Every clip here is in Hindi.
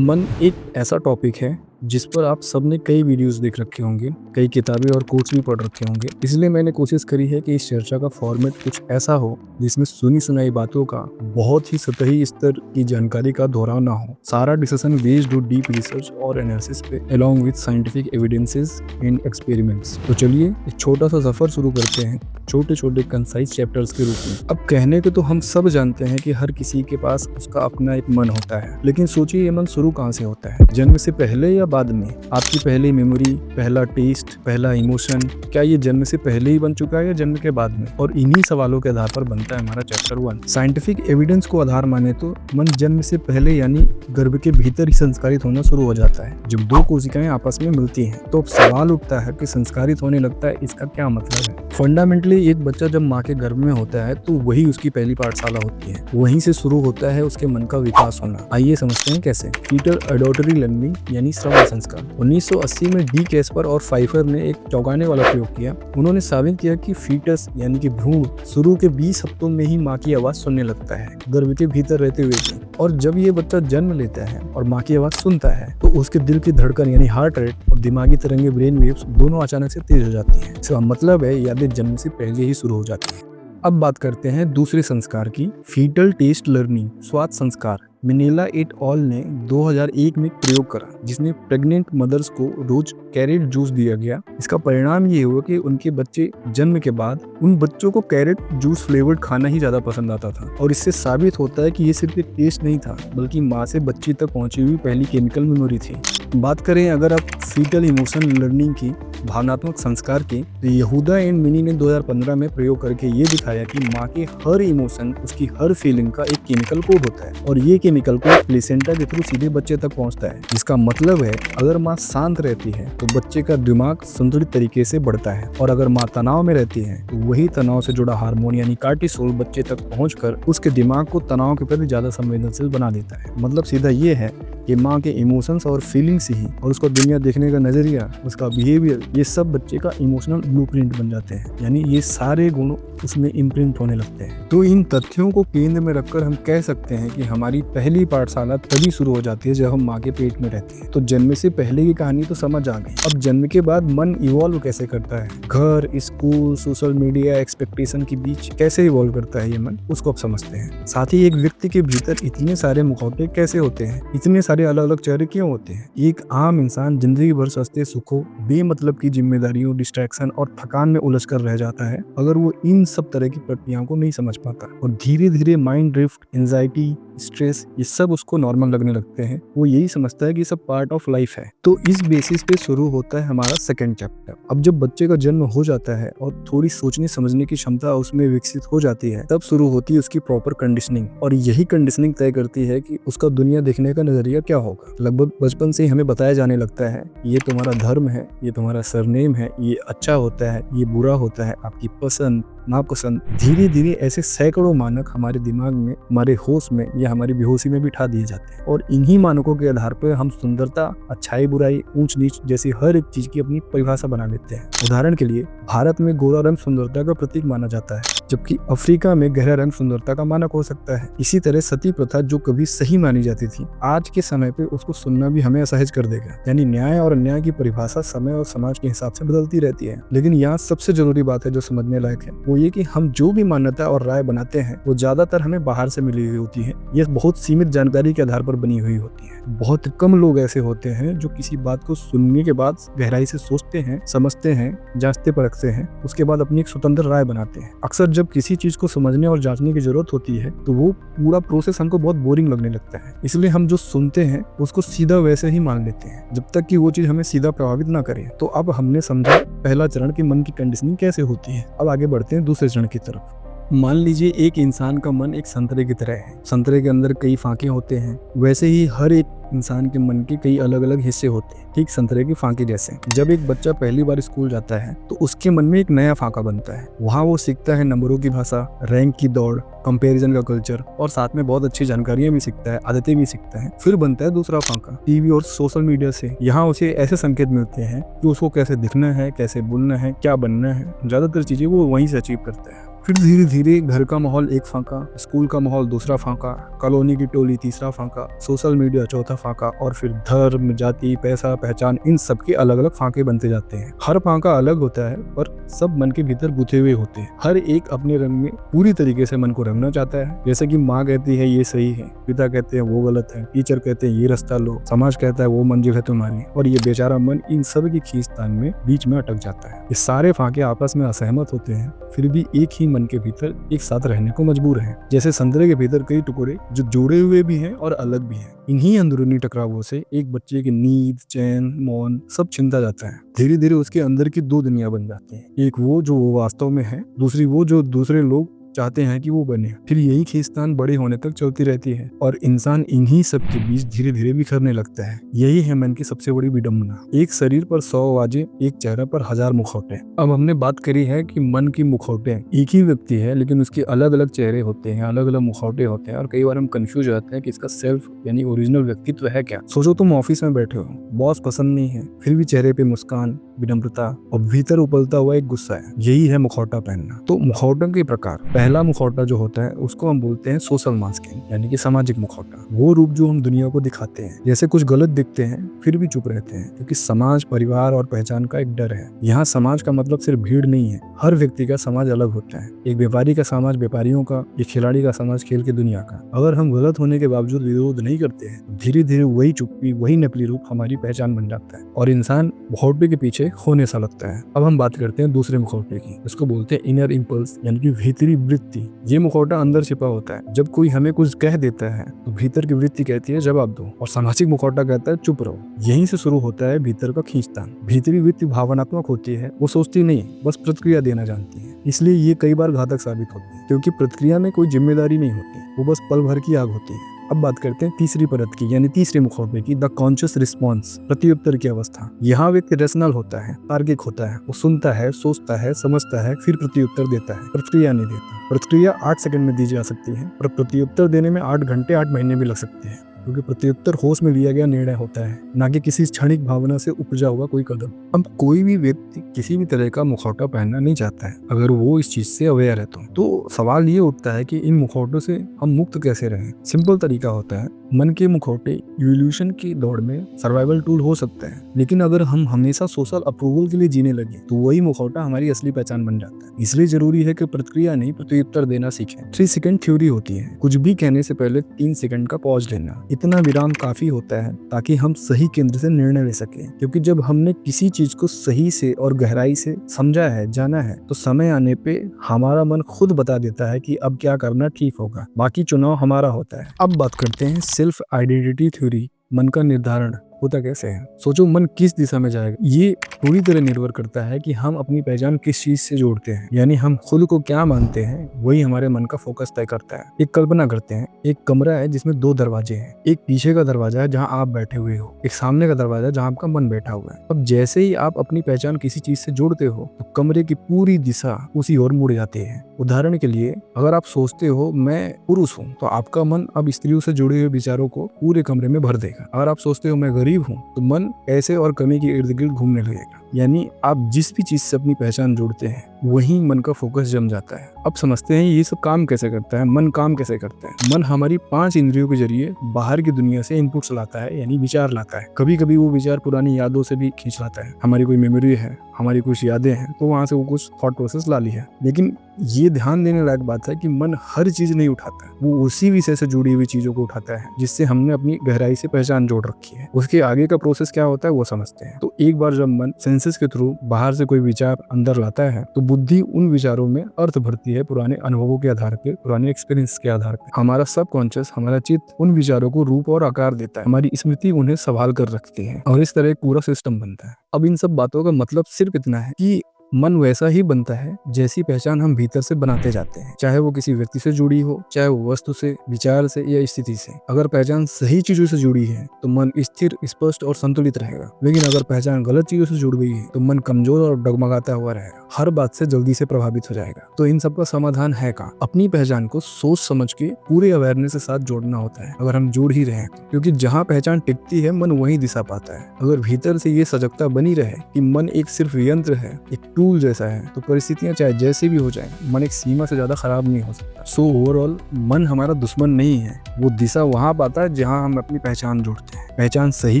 मन एक ऐसा टॉपिक है जिस पर आप सबने कई वीडियोस देख रखे होंगे, कई किताबें और कोट्स भी पढ़ रखे होंगे। इसलिए मैंने कोशिश करी है कि इस चर्चा का फॉर्मेट कुछ ऐसा हो जिसमें सुनी सुनाई बातों का बहुत ही सतही स्तर की जानकारी का दोहराव ना हो। सारा डिस्कशन बेस्ड हो डीप रिसर्च और एनालिसिस पे along with scientific evidences and experiments. तो चलिए एक छोटा सा सफर शुरू करते हैं छोटे छोटे कंसाइज चैप्टर्स के रूप में। अब कहने को तो हम सब जानते हैं कि हर किसी के पास उसका अपना एक मन होता है, लेकिन सोचिए ये मन शुरू कहाँ से होता है? जन्म से पहले या बाद में? आपकी पहली मेमोरी, पहला टेस्ट, पहला इमोशन, क्या ये जन्म से पहले ही बन चुका है या जन्म के बाद में? और इन्हीं सवालों के आधार पर बनता है हमारा चैप्टर 1। साइंटिफिक एविडेंस को आधार माने तो मन जन्म से पहले यानी गर्भ के भीतर ही संस्कारित होना शुरू हो जाता है। जब दो कोशिकाएं आपस में मिलती हैं तो अब सवाल उठता है कि संस्कारित होने लगता है, इसका क्या मतलब है? फंडामेंटली एक बच्चा जब माँ के गर्भ में होता है तो वही उसकी पहली पाठशाला होती है। वहीं से शुरू होता है उसके मन का विकास होना। आइए समझते हैं कैसे। फीटल एडॉटरी लर्निंग यानी श्रवण संस्कार। 1980 में डी कैस्पर और फाइफर ने एक चौंकाने वाला प्रयोग किया। उन्होंने साबित किया कि फीटस यानी कि भ्रूण शुरू के 20 हफ्तों में ही माँ की आवाज सुनने लगता है, गर्भ के भीतर रहते हुए भी। और जब ये बच्चा जन्म लेता है और माँ की आवाज सुनता है तो उसके दिल की धड़कन यानी हार्ट रेट और दिमागी तरंगे ब्रेन वेव्स दोनों अचानक से तेज हो जाती हैं। इसका मतलब है यादें जन्म से पहले ही शुरू हो जाती हैं। अब बात करते हैं दूसरे संस्कार की, फीटल टेस्ट लर्निंग, स्वाद संस्कार। मिनेला एट ऑल ने 2001 में प्रयोग करा जिसमें प्रेग्नेंट मदर्स को रोज कैरेट जूस दिया गया। इसका परिणाम ये हुआ कि उनके बच्चे जन्म के बाद उन बच्चों को कैरेट जूस फ्लेवर्ड खाना ही ज्यादा पसंद आता था। और इससे साबित होता है कि ये सिर्फ एक टेस्ट नहीं था बल्कि माँ से बच्ची तक पहुंची हुई पहली केमिकल मेमोरी थी। बात करें अगर आप फीटल इमोशन लर्निंग की, भावनात्मक संस्कार की, तो यहूदा एंड मिनी ने 2015 में प्रयोग करके ये दिखाया कि माँ के हर इमोशन, उसकी हर फीलिंग का एक केमिकल कोड होता है और ये केमिकल कोड प्लेसेंटा के थ्रू सीधे बच्चे तक पहुंचता है। जिसका मतलब है अगर माँ शांत रहती है तो बच्चे का दिमाग संतुलित तरीके से बढ़ता है, और अगर माँ तनाव में रहती है तो वही तनाव से जुड़ा हार्मोन यानी कार्टिसोल बच्चे तक पहुंचकर उसके दिमाग को तनाव के प्रति ज्यादा संवेदनशील बना देता है। मतलब सीधा ये है कि माँ के इमोशंस और फीलिंग्स ही और उसको दुनिया देखने का नजरिया, उसका बिहेवियर, ये सब बच्चे का इमोशनल ब्लूप्रिंट बन जाते हैं। यानी ये सारे गुण उसमें इम्प्रिंट होने लगते हैं। तो इन तथ्यों को केंद्र में रखकर हम कह सकते हैं कि हमारी पहली पाठशाला तभी शुरू हो जाती है जब हम माँ के पेट में रहते हैं। तो जन्म से पहले की कहानी तो समझ आ गई। अब जन्म के बाद मन इवॉल्व कैसे करता है? घर, स्कूल, सोशल मीडिया, एक्सपेक्टेशन के बीच कैसे इवॉल्व करता है ये मन, उसको अब समझते हैं। साथ ही एक व्यक्ति के भीतर इतने सारे मुखौटे कैसे होते हैं, इतने सारे अलग अलग चेहरे क्यों होते हैं? एक आम इंसान जिंदगी भर सस्ते सुखों, बेमतलब की जिम्मेदारियों, डिस्ट्रैक्शन और थकान में उलझ कर रह जाता है अगर वो इन सब तरह की प्रक्रियाओं को नहीं समझ पाता। और धीरे धीरे माइंड ड्रिफ्ट, एंजाइटी, स्ट्रेस, ये सब उसको नॉर्मल लगने लगते हैं। वो यही समझता है कि सब पार्ट ऑफ लाइफ है। तो इस बेसिस पे शुरू होता है हमारा सेकंड चैप्टर। अब जब बच्चे का जन्म हो जाता है और थोड़ी सोचने समझने की क्षमता उसमें विकसित हो जाती है, तब शुरू होती है उसकी प्रॉपर कंडीशनिंग। और यही कंडीशनिंग तय करती है कि उसका दुनिया देखने का नजरिया क्या होगा। लगभग बचपन से ही हमें बताया जाने लगता है ये तुम्हारा धर्म है, ये तुम्हारा सरनेम है, ये अच्छा होता है, ये बुरा होता है, आपकी पसंद नापसंद। धीरे धीरे ऐसे सैकड़ों मानक हमारे दिमाग में, हमारे होश में या हमारी बेहोशी में बिठा दिए जाते हैं। और इन्हीं मानकों के आधार पर हम सुंदरता, अच्छाई, बुराई, ऊंच नीच जैसी हर एक चीज की अपनी परिभाषा बना लेते हैं। उदाहरण के लिए भारत में गोरा रंग सुंदरता का प्रतीक माना जाता है, जबकि अफ्रीका में गहरा रंग सुंदरता का मानक हो सकता है। इसी तरह सती प्रथा जो कभी सही मानी जाती थी, आज के समय पे उसको सुनना भी हमें असहज कर देगा। यानी न्याय और अन्याय की परिभाषा समय और समाज के हिसाब से बदलती रहती है। लेकिन यहाँ सबसे जरूरी बात है जो समझने लायक है, वो ये कि हम जो भी मान्यता और राय बनाते हैं वो ज्यादातर हमें बाहर से मिली हुई होती है। यह बहुत सीमित जानकारी के आधार पर बनी हुई होती है। बहुत कम लोग ऐसे होते हैं जो किसी बात को सुनने के बाद गहराई से सोचते हैं, समझते हैं, जांचते परखते हैं, उसके बाद अपनी एक स्वतंत्र राय बनाते हैं। अक्सर जब किसी चीज को समझने और जांचने की जरूरत होती है तो वो पूरा प्रोसेस हमको बहुत बोरिंग लगने लगता है। इसलिए हम जो सुनते हैं उसको सीधा वैसे ही मान लेते हैं जब तक कि वो चीज हमें सीधा प्रभावित ना करे। तो अब हमने समझा पहला चरण की मन की कंडीशनिंग कैसे होती है। अब आगे बढ़ते हैं दूसरे चरण की तरफ। मान लीजिए एक इंसान का मन एक संतरे की तरह है। संतरे के अंदर कई फांके होते हैं, वैसे ही हर एक इंसान के मन के कई अलग अलग हिस्से होते हैं, ठीक संतरे की फांके जैसे। जब एक बच्चा पहली बार स्कूल जाता है तो उसके मन में एक नया फांका बनता है। वहाँ वो सीखता है नंबरों की भाषा, रैंक की दौड़, कंपैरिजन का कल्चर और साथ में बहुत अच्छी जानकारियां भी सीखता है, आदतें भी सीखता है। फिर बनता है दूसरा फांका टीवी और सोशल मीडिया से। यहाँ उसे ऐसे संकेत मिलते हैं कि उसको कैसे दिखना है, कैसे बोलना है, क्या बनना है, ज्यादातर चीजें वो वहीं से अचीव करता है। फिर धीरे धीरे घर का माहौल एक फांका, स्कूल का माहौल दूसरा फांका, कॉलोनी की टोली तीसरा फांका, सोशल मीडिया चौथा फांका, और फिर धर्म, जाति, पैसा, पहचान, इन सब के अलग अलग फांके बनते जाते हैं। हर फांका अलग होता है पर सब मन के भीतर गुथे हुए होते हैं। हर एक अपने रंग में पूरी तरीके से मन को रंगना चाहता है। जैसे कि माँ कहती है ये सही है, पिता कहते हैं वो गलत है, टीचर कहते हैं ये रास्ता लो, समाज कहता है वो मंजिल है तुम्हारी, और ये बेचारा मन इन सब की खींचतान में बीच में अटक जाता है। ये सारे फांके आपस में असहमत होते हैं, फिर भी एक ही मन के भीतर एक साथ रहने को मजबूर हैं। जैसे संतरे के भीतर कई टुकड़े जो जुड़े हुए भी हैं और अलग भी हैं। इन्हीं अंदरूनी टकरावों से एक बच्चे की नींद, चैन, मौन सब छिनता जाता है। धीरे धीरे उसके अंदर की दो दुनिया बन जाती है, एक वो जो वो वास्तव में है, दूसरी वो जो दूसरे लोग चाहते हैं कि वो बने। फिर यही खींचतान बड़े होने तक चलती रहती है और इंसान इन्हीं सब के बीच धीरे धीरे बिखरने लगता है। यही है मन की सबसे बड़ी विडंबना। एक शरीर पर 100 आवाजें, एक चेहरा पर 1000 मुखौटे। अब हमने बात करी है कि मन की मुखौटे, एक ही व्यक्ति है लेकिन उसके अलग अलग चेहरे होते हैं, अलग अलग मुखौटे होते हैं, और कई बार हम कंफ्यूज हो जाते हैं कि इसका सेल्फ यानी ओरिजिनल व्यक्तित्व है क्या। सोचो तुम ऑफिस में बैठे हो, बॉस पसंद नहीं है, फिर भी चेहरे पे मुस्कान, विनम्रता और भीतर उबलता हुआ एक गुस्सा है। यही है मुखौटा पहनना। तो मुखौटों के प्रकार, पहला मुखौटा जो होता है उसको हम बोलते हैं सोशल मास्किंग, यानी कि सामाजिक मुखौटा। वो रूप जो हम दुनिया को दिखाते हैं, जैसे कुछ गलत दिखते हैं फिर भी चुप रहते हैं, क्योंकि समाज, परिवार और पहचान का एक डर है। यहाँ समाज का मतलब सिर्फ भीड़ नहीं है, हर व्यक्ति का समाज अलग होता है। एक व्यापारी का समाज व्यापारियों का, एक खिलाड़ी का समाज खेल की दुनिया का। अगर हम गलत होने के बावजूद विरोध नहीं करते हैं, धीरे धीरे वही चुप्पी, वही नकली रूप हमारी पहचान बन जाता है और इंसान मुखौटे के पीछे खोने सा लगता है। अब हम बात करते हैं दूसरे मुखौटे की, इसको बोलते हैं इनर इम्पल्स, यानी कि भीतरी वृत्ति। ये मुखौटा अंदर छिपा होता है। जब कोई हमें कुछ कह देता है तो भीतर की वृत्ति कहती है जवाब दो, और सामाजिक मुखौटा कहता है चुप रहो। यहीं से शुरू होता है भीतर का खींचतान। भीतरी वृत्ति भावनात्मक होती है, वो सोचती नहीं, बस प्रतिक्रिया देना जानती है। इसलिए ये कई बार घातक साबित होती है, क्योंकि प्रतिक्रिया में कोई जिम्मेदारी नहीं होती, वो बस पल भर की आग होती है। अब बात करते हैं तीसरी परत की, यानी तीसरे मुखौटे की, द कॉन्शियस रिस्पॉन्स, प्रत्युत्तर की अवस्था। यहाँ व्यक्ति रैशनल होता है, तार्किक होता है, वो सुनता है, सोचता है, समझता है, फिर प्रत्युत्तर देता है, प्रतिक्रिया नहीं देता। प्रतिक्रिया 8 सेकंड में दी जा सकती है, पर प्रत्युत्तर देने में 8 घंटे 8 महीने भी लग सकते हैं, क्योंकि प्रत्युत्तर होश में लिया गया निर्णय होता है, ना कि किसी क्षणिक भावना से उपजा हुआ कोई कदम। अब कोई भी व्यक्ति किसी भी तरह का मुखौटा पहनना नहीं चाहता है, अगर वो इस चीज से अवेयर है तो सवाल ये उठता है कि इन मुखौटों से हम मुक्त कैसे रहें। सिंपल तरीका होता है, मन के मुखौटे इवोल्यूशन की दौड़ में सर्वाइवल टूल हो सकते हैं, लेकिन अगर हम हमेशा सोशल अप्रूवल के लिए जीने लगे तो वही मुखौटा हमारी असली पहचान बन जाता है। इसलिए जरूरी है कि प्रतिक्रिया नहीं, प्रत्युत्तर देना सीखें। 3 सेकंड थ्योरी होती है, कुछ भी कहने से पहले 3 सेकंड का पॉज लेना। इतना विराम काफी होता है ताकि हम सही केंद्र से निर्णय ले सकें, क्योंकि जब हमने किसी चीज को सही से और गहराई से समझा है, जाना है, तो समय आने पे हमारा मन खुद बता देता है कि अब क्या करना ठीक होगा। बाकी चुनाव हमारा होता है। अब बात करते हैं सेल्फ आइडेंटिटी थ्योरी, मन का निर्धारण होता कैसे है। सोचो मन किस दिशा में जाएगा, ये पूरी तरह निर्भर करता है कि हम अपनी पहचान किस चीज से जोड़ते हैं, यानी हम खुद को क्या मानते हैं, वही हमारे मन का फोकस तय करता है। एक कल्पना करते हैं, एक कमरा है जिसमें 2 दरवाजे हैं। एक पीछे का दरवाजा है जहाँ आप बैठे हुए हो, एक सामने का दरवाजा है जहाँ आपका मन बैठा हुआ है। अब जैसे ही आप अपनी पहचान किसी चीज से जोड़ते हो तो कमरे की पूरी दिशा उसी ओर मुड़ जाती है। उदाहरण के लिए, अगर आप सोचते हो मैं पुरुष हूँ, तो आपका मन अब स्त्रियों से जुड़े हुए विचारों को पूरे कमरे में भर देगा। अगर आप सोचते हो मैं गरीब हूँ, तो मन ऐसे और कमी के इर्द गिर्द घूमने लगेगा। यानी आप जिस भी चीज से अपनी पहचान जोड़ते हैं वहीं मन का फोकस जम जाता है। अब समझते हैं ये सब काम कैसे करता है, मन काम कैसे करता है। मन हमारी 5 इंद्रियों के जरिए बाहर की दुनिया से इनपुट्स लाता है, यानी विचार लाता है। कभी कभी वो विचार पुरानी यादों से भी खींच लाता है। हमारी कोई मेमोरी है, हमारी कुछ यादें हैं, तो वहां से वो कुछ थॉट प्रोसेस ला ली है। लेकिन ये ध्यान देने लायक बात है कि मन हर चीज नहीं उठाता, वो उसी विषय से जुड़ी हुई चीजों को उठाता है जिससे हमने अपनी गहराई से पहचान जोड़ रखी है। उसके आगे का प्रोसेस क्या होता है वो समझते हैं। तो एक बार जब मन सेंसेस के थ्रू बाहर से कोई विचार अंदर लाता है तो बुद्धि उन विचारों में अर्थ भरती है, पुराने अनुभवों के आधार पे, पुराने एक्सपीरियंस के आधार पे। हमारा सबकॉन्शियस, हमारा चित्त उन विचारों को रूप और आकार देता है, हमारी स्मृति उन्हें संभाल कर रखती है, और इस तरह एक पूरा सिस्टम बनता है। अब इन सब बातों का मतलब सिर्फ इतना है कि मन वैसा ही बनता है जैसी पहचान हम भीतर से बनाते जाते हैं, चाहे वो किसी व्यक्ति से जुड़ी हो, चाहे वो वस्तु से, विचार से या स्थिति से। अगर पहचान सही चीजों से जुड़ी है तो मन स्थिर, स्पष्ट और संतुलित रहेगा, लेकिन अगर पहचान गलत चीजों से जुड़ गई है तो मन कमजोर और डगमगाता हुआ रहेगा। हर बात से जल्दी से प्रभावित हो जाएगा। तो इन सब का समाधान है कहाँ? अपनी पहचान को सोच समझ के पूरे अवेयरनेस के साथ जोड़ना होता है, अगर हम जोड़ ही रहे हैं तो। क्योंकि जहाँ पहचान टिकती है मन वहीं दिशा पाता है। अगर भीतर से ये सजगता बनी रहे कि मन एक सिर्फ यंत्र है, एक टूल जैसा है, तो परिस्थितियां चाहे जैसी भी हो जाए, मन एक सीमा से ज्यादा खराब नहीं हो सकता। सो ओवरऑल मन हमारा दुश्मन नहीं है, वो दिशा वहाँ पाता है जहाँ हम अपनी पहचान जोड़ते हैं। पहचान सही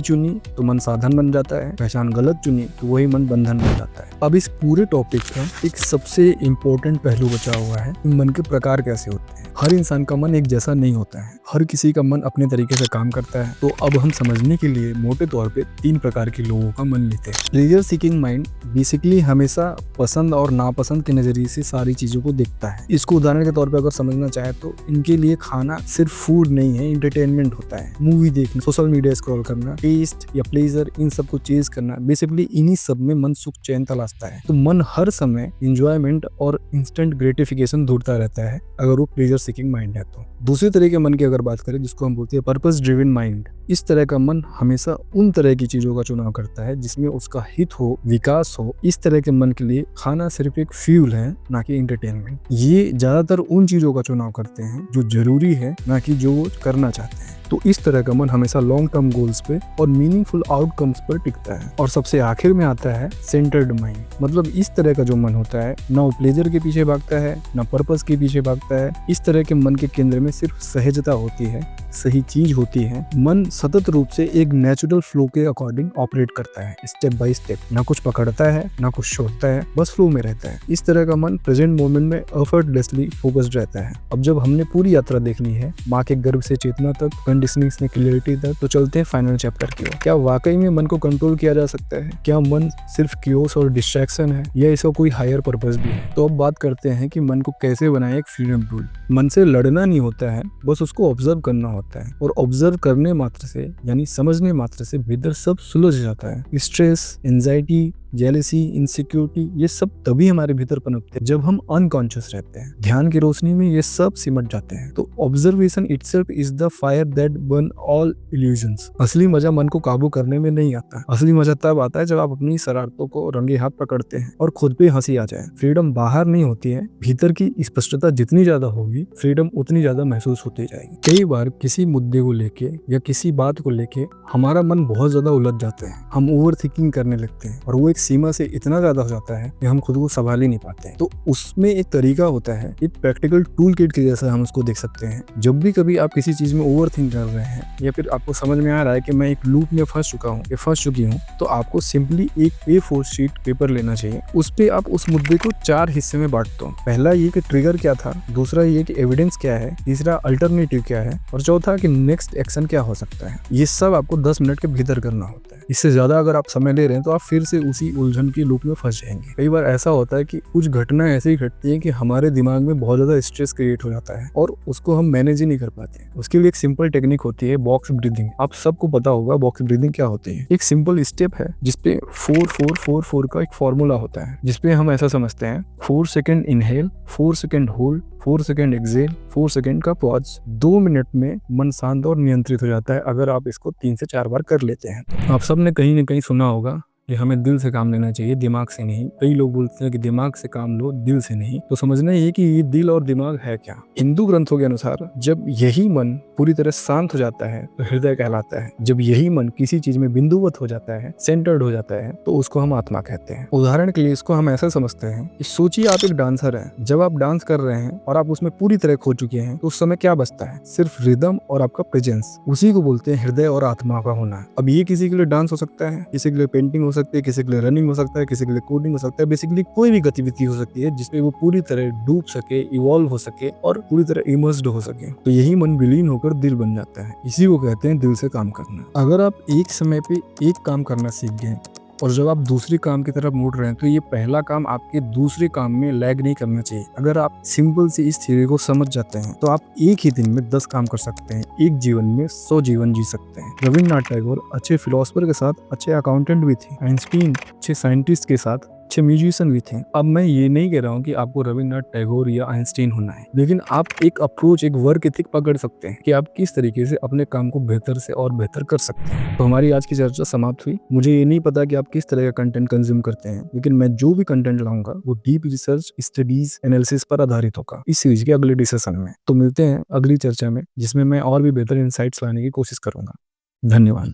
चुनी तो मन साधन बन जाता है, पहचान गलत चुनी तो वही मन बंधन बन जाता है। अब इस पूरे टॉपिक का एक सबसे इम्पोर्टेंट पहलू बचा हुआ है, मन के प्रकार कैसे होते हैं। हर इंसान का मन एक जैसा नहीं होता है, हर किसी का मन अपने तरीके से काम करता है। तो अब हम समझने के लिए मोटे तौर पे 3 प्रकार के लोगों का मन लेते हैं। प्लेजर सीकिंग माइंड बेसिकली हमेशा पसंद और नापसंद के नजरिए से सारी चीजों को देखता है। इसको उदाहरण के तौर पे अगर समझना चाहे तो इनके लिए खाना सिर्फ फूड नहीं है, एंटरटेनमेंट होता है। मूवी देखना, सोशल मीडिया स्क्रॉल करना, टेस्ट या प्लेजर, इन सब को चेज करना, बेसिकली इन्हीं सब में मन सुख चैन तलाशता है। तो मन हर समय एंजॉयमेंट और इंस्टेंट ग्रेटिफिकेशन ढूंढता रहता है अगर वो प्लेजर सीकिंग माइंड है तो। दूसरे तरह के मन की अगर बात करें, जिसको हम बोलते हैं पर्पस ड्रिवन माइंड, इस तरह का मन हमेशा उन तरह की चीजों का चुनाव करता है जिसमें उसका हित हो, विकास हो। इस तरह के मन के लिए खाना सिर्फ एक फ्यूल है, ना कि एंटरटेनमेंट। ये ज्यादातर उन चीजों का चुनाव करते हैं जो जरूरी है, ना कि जो वो करना चाहते हैं। तो इस तरह का मन हमेशा लॉन्ग टर्म गोल्स पे और मीनिंगफुल आउटकम्स पर टिकता है। और सबसे आखिर में आता है सेंटर्ड माइंड, मतलब इस तरह का जो मन होता है, ना वो प्लेजर के पीछे भागता है, ना पर्पस के पीछे भागता है। इस तरह के मन के केंद्र में सिर्फ सहजता होती है, सही चीज होती है। मन सतत रूप से एक नेचुरल फ्लो के अकॉर्डिंग ऑपरेट करता है, स्टेप बाय स्टेप। ना कुछ पकड़ता है, ना कुछ छोड़ता है, बस फ्लो में रहता है। इस तरह का मन प्रेजेंट मोमेंट में एफर्टलेसली फोकस्ड रहता है। अब जब हमने पूरी यात्रा देख ली है, माँ के गर्भ से चेतना तक, कंडीशनिंग से क्लियरिटी तक, तो चलते हैं फाइनल चैप्टर की ओर। क्या वाकई में मन को कंट्रोल किया जा सकता है? क्या मन सिर्फ क्योस और डिस्ट्रैक्शन है, या इसका कोई हायर पर्पस भी है? तो अब बात करते हैं कि मन को कैसे बनाए एक फ्रीडम टूल। मन से लड़ना नहीं होता है, बस उसको ऑब्जर्व करना होता है। और ऑब्जर्व करने मात्र से, यानी समझने मात्र से भीतर सब सुलझ जाता है। स्ट्रेस, एंजाइटी, जेलसी, इनसिक्योरिटी, ये सब तभी हमारे भीतर पनपते हैं जब हम अनकॉन्शियस रहते हैं। ध्यान की रोशनी में ये सब सिमट जाते हैं। तो observation itself is the fire that burn all illusions. असली मजा मन को काबू करने में नहीं आता। असली मजा तब आता है जब आप अपनी शरारतों को रंगे हाथ पकड़ते हैं और खुद पे हंसी आ जाए। फ्रीडम बाहर नहीं होती है, भीतर की स्पष्टता जितनी ज्यादा होगी, फ्रीडम उतनी ज्यादा महसूस होती जाएगी। कई बार किसी मुद्दे को लेके या किसी बात को लेके हमारा मन बहुत ज्यादा उलझ जाते हैं, हम ओवर थिंकिंग करने लगते हैं और वो एक सीमा से इतना ज्यादा हो जाता है कि हम खुद को संभाल ही नहीं पाते हैं। तो उसमें एक तरीका होता है, एक प्रैक्टिकल टूल किट के जैसा हम उसको देख सकते हैं। जब भी कभी आप किसी चीज में ओवर थिंक कर रहे हैं, या फिर आपको समझ में आ रहा है कि मैं एक लूप में फंस चुका हूँ या फंस चुकी हूँ, तो आपको सिंपली एक A4 शीट पेपर लेना चाहिए। उस पे आप उस मुद्दे को 4 हिस्से में बांट दो। पहला ये कि ट्रिगर क्या था, दूसरा ये कि एविडेंस क्या है, तीसरा अल्टरनेटिव क्या है, और चौथा कि नेक्स्ट एक्शन क्या हो सकता है। ये सब आपको 10 मिनट के भीतर करना होता है। इससे ज्यादा अगर आप समय ले रहे हैं तो आप फिर से उसी उलझन की लूप में फंस जाएंगे। कई बार ऐसा होता है कि कुछ घटना ऐसी घटती है कि हमारे दिमाग में बहुत ज्यादा स्ट्रेस क्रिएट हो जाता है और उसको हम मैनेज ही नहीं कर पाते। उसके लिए एक सिंपल टेक्निक होती है, बॉक्स ब्रीदिंग। आप सबको पता होगा बॉक्स ब्रीदिंग क्या होती है। एक सिंपल स्टेप है जिसपे 4-4-4-4 का एक फॉर्मूला होता है, जिसपे हम ऐसा समझते हैं 4 second inhale, 4 second hold, 4 second exhale, 4 second का पॉज। 2 मिनट में मन शांत और नियंत्रित हो जाता है अगर आप इसको 3 से 4 बार कर लेते हैं। आप सबने कहीं ना कहीं सुना होगा कि हमें दिल से काम लेना चाहिए, दिमाग से नहीं। कई लोग बोलते हैं कि दिमाग से काम लो, दिल से नहीं। तो समझना ये कि ये दिल और दिमाग है क्या। हिंदू ग्रंथों के अनुसार जब यही मन पूरी तरह शांत हो जाता है तो हृदय कहलाता है। जब यही मन किसी चीज में बिंदुवत हो जाता है, सेंटर्ड हो जाता है, तो उसको हम आत्मा कहते हैं। उदाहरण के लिए इसको हम ऐसा समझते हैं कि सोचिए आप एक डांसर हैं। जब आप डांस कर रहे हैं और आप उसमें पूरी तरह खो चुके हैं, तो उस समय क्या बचता है? सिर्फ रिदम और आपका प्रेजेंस। उसी को बोलते हैं हृदय और आत्मा का होना। अब ये किसी के लिए डांस हो सकता है, किसी के लिए पेंटिंग हो सकती है, किसी के लिए रनिंग हो सकता है, किसी के लिए कोडिंग हो सकता है। बेसिकली कोई भी गतिविधि हो सकती है जिसमें वो पूरी तरह डूब सके, इवॉल्व हो सके और पूरी तरह इमर्स्ड हो सके। तो यही मन विलीन होकर दिल बन जाता है। इसी को कहते हैं दिल से काम करना। अगर आप एक समय पे एक काम करना सीख गए और जब आप दूसरे काम की तरफ मुड़ रहे हैं, तो ये पहला काम आपके दूसरे काम में लैग नहीं करना चाहिए। अगर आप सिंपल से इस थ्योरी को समझ जाते हैं तो आप एक ही दिन में 10 काम कर सकते हैं, एक जीवन में 100 जीवन जी सकते हैं। रविन्द्रनाथ टैगोर अच्छे फिलोसफर के साथ अच्छे अकाउंटेंट भी थे। आइंस्टीन अच्छे साइंटिस्ट के साथ अच्छे म्यूजिशियन भी थे। अब मैं ये नहीं कह रहा हूँ कि आपको रविन्द्रनाथ टैगोर या आइंस्टीन होना है, लेकिन आप एक अप्रोच, एक वर्क एथिक पकड़ सकते हैं कि आप किस तरीके से अपने काम को बेहतर से और बेहतर कर सकते हैं। तो हमारी आज की चर्चा समाप्त हुई। मुझे ये नहीं पता कि आप किस तरह का कंटेंट कंज्यूम करते हैं, लेकिन मैं जो भी कंटेंट लाऊंगा वो डीप रिसर्च, स्टडीज, एनालिसिस पर आधारित होगा इस सीरीज के अगले डिस्कशन में। तो मिलते हैं अगली चर्चा में, जिसमें मैं और भी बेहतर इंसाइट्स लाने की कोशिश करूंगा। धन्यवाद।